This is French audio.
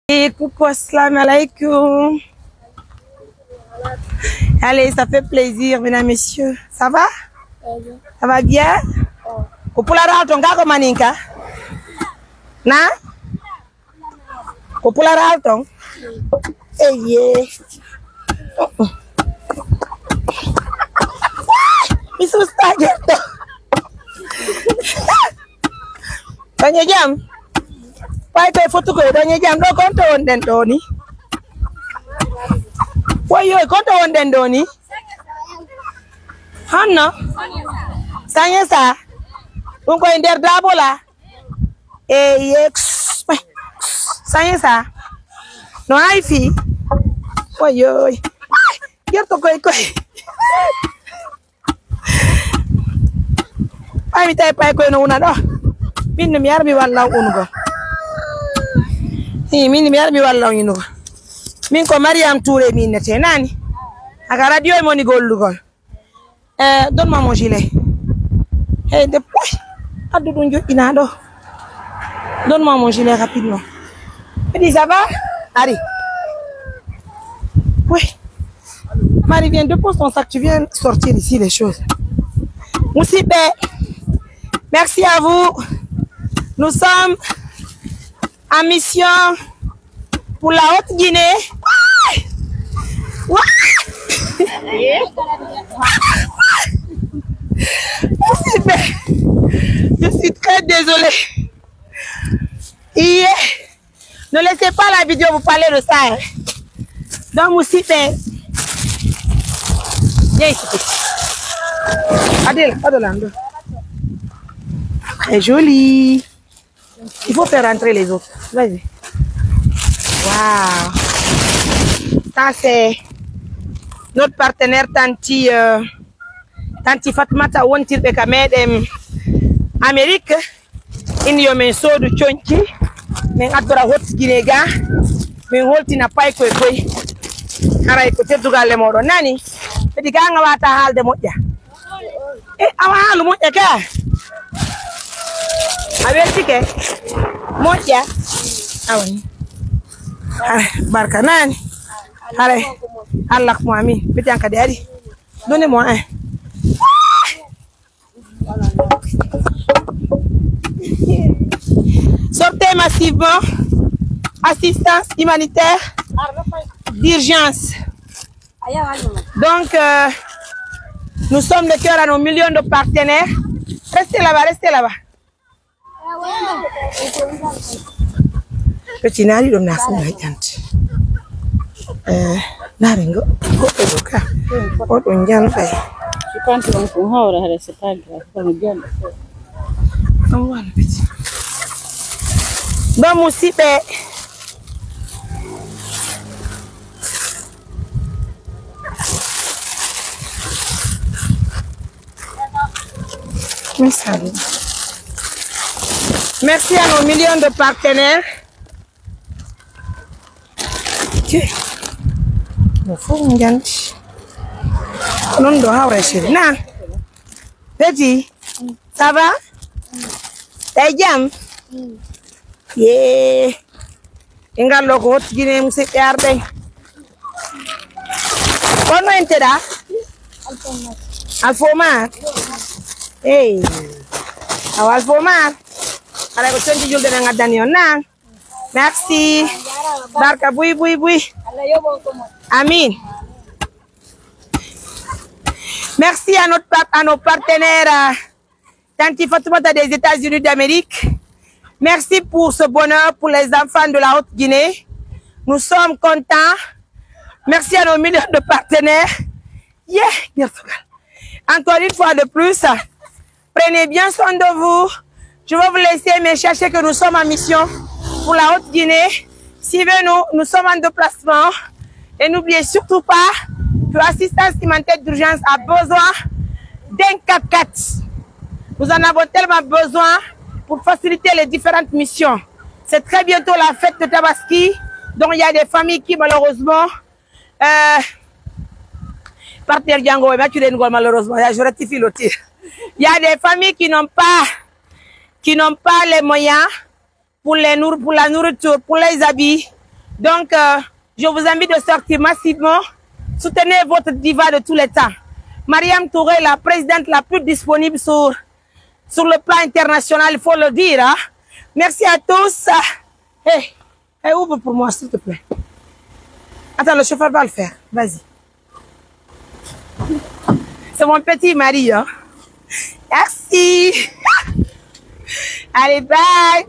Et coucou, assalamu alaikum. Allez, ça fait plaisir, mesdames, messieurs. Ça va? Ça va bien? Kupula ralton kako maninka? Na? Kupula ralton? Eh yeah. Isu stageto. Tanya jam. Pai pe foto ko tanya jam do konto onden do ni. Woyo konto onden do ni. Hanno. Sanya sa. Unko ender dabola. Eh yes. Sanya sa. No ai fi. Woyo. Yerto koy koy. Pai mi tay pai koy no una do. Min mi yarbi walla unugo. Min mi yarbi walla unugo. Min ko Mariam Touré min nete nani. Aga radio e moni gollugol. Donne-moi mon gilet. Hey, de poy. Adou njo ina do. Donne-moi mon gilet rapidement. Elle dit ça va? Allez. Oui. Marie, viens, dépose ton sac. Tu viens sortir ici les choses. Moussibe, merci à vous. Nous sommes en mission pour la Haute-Guinée. Je suis très désolée. Ne laissez pas la vidéo vous parler de ça. Hein. Donc, Moussibe, viens ici. Adèle, Adolando. Très joli. Il faut faire rentrer les autres. Vas-y. Waouh. Ça, c'est notre partenaire Tanti Fatmata Wontir Bekamedem Amérique. In yomen sodu chonchi. Men adora hot ginega. Men holti na pai kwe kwe. Aray ko teddugal le modo nani. Pedi ganga wata halde moƴƴa. Awa halu moƴƴa ka. A weltike moƴƴa. Awani. Barka nani. Allez, Allah moi amin. Pedi anka de ari. Donnez-moi un. Sortez massivement. Assistance humanitaire d'urgence. Donc, nous sommes le cœur à nos millions de partenaires. Restez là-bas, restez là-bas. Petit nari dom nasi na janti. Naringo ko eduka. O don jan fay. Je pense qu'on peut avoir c'est pas grave, pas bien. On va le petit. Bon Moussibe. Merci à nos millions de partenaires. Petit, ça va? T'as jam? Yeah. Ingal loko hot gine musik yarde. Kono entera? Alfomar. Hey. Awal Alfomar. Ala ko tonti julde na ngadani on na. Merci. Barka bui bui bui. Amin. Merci à nos partenaires Tanti Fatoumata des États-Unis d'Amérique. Merci pour ce bonheur pour les enfants de la Haute-Guinée. Nous sommes contents. Merci à nos millions de partenaires. Yeah. Encore une fois de plus, prenez bien soin de vous. Je vais vous laisser, mais sachez que nous sommes en mission pour la Haute-Guinée. Suivez-nous, nous sommes en déplacement. Et n'oubliez surtout pas que l'assistance humanitaire d'urgence a besoin d'un 4x4. Nous en avons tellement besoin pour faciliter les différentes missions. C'est très bientôt la fête de Tabaski, donc il y a des familles qui malheureusement partenaire Django et tu malheureusement, je rectifie le tir. Il y a des familles qui n'ont pas les moyens pour la nourriture, pour les habits, Donc, je vous invite de sortir massivement. Soutenez votre diva de tous les temps. Mariam Touré, la présidente la plus disponible sur le plan international, il faut le dire. Hein? Merci à tous. Hey, ouvre pour moi, s'il te plaît. Attends, le chauffeur va le faire. Vas-y. C'est mon petit mari. Hein? Merci. Allez, bye.